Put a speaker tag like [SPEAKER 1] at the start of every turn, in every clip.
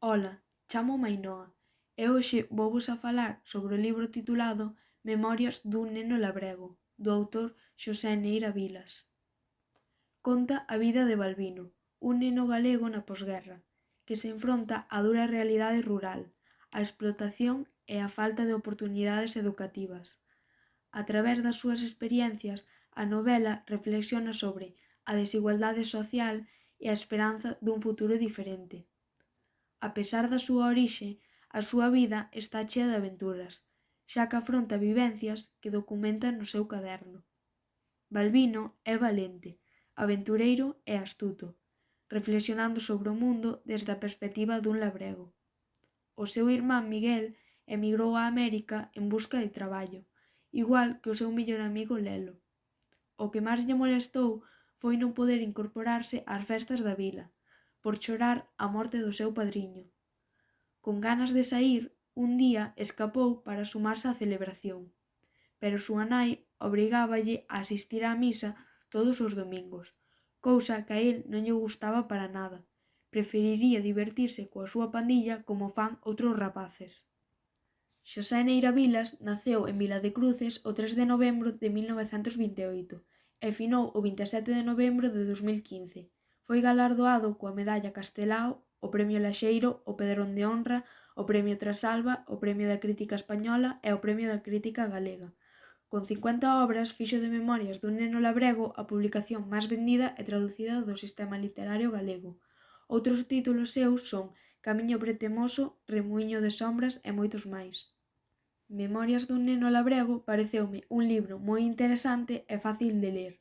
[SPEAKER 1] Ola, chámome Ainhoa e hoxe vouvos a falar sobre o libro titulado Memorias dun neno labrego, do autor Xosé Neira Vilas. Conta a vida de Balbino, un neno galego na posguerra, que se enfronta á dura realidade rural, á explotación e á falta de oportunidades educativas. A través das súas experiencias, a novela reflexiona sobre a desigualdade social e a esperanza dun futuro diferente. A pesar da súa orixe, a súa vida está chea de aventuras, xa que afronta vivencias que documenta no seu caderno. Balbino é valente, aventureiro e astuto, reflexionando sobre o mundo desde a perspectiva dun labrego. O seu irmán Miguel emigrou a América en busca de traballo, igual que o seu mellor amigo Lelo. O que máis lle molestou foi non poder incorporarse ás festas da vila, por chorar a morte do seu padriño. Con ganas de saír, un día escapou para sumarse á celebración, pero súa nai obrigáballe a asistir á misa todos os domingos, cousa que a el non lle gustaba para nada. Preferiría divertirse coa súa pandilla como fan outros rapaces. Xosé Neira Vilas naceu en Viladecruces o 3 de novembro de 1928 e finou o 27 de novembro de 2015. Foi galardoado coa Medalla Castelao, o Premio Laxeiro, o Pedrón de Honra, o Premio Trasalba, o Premio da Crítica Española e o Premio da Crítica Galega. Con 50 obras fixo de Memorias dun neno labrego a publicación máis vendida e traducida do sistema literario galego. Outros títulos seus son Camiño pretemoso, Remuíño de sombras e moitos máis. Memorias dun neno labrego pareceume un libro moi interesante e fácil de ler.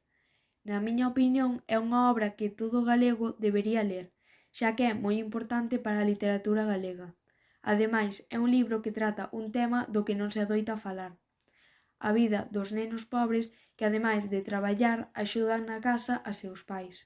[SPEAKER 1] Na miña opinión é unha obra que todo galego debería ler, xa que é moi importante para a literatura galega. Ademais, é un libro que trata un tema do que non se adoita falar: a vida dos nenos pobres que, ademais de traballar, axudan na casa a seus pais.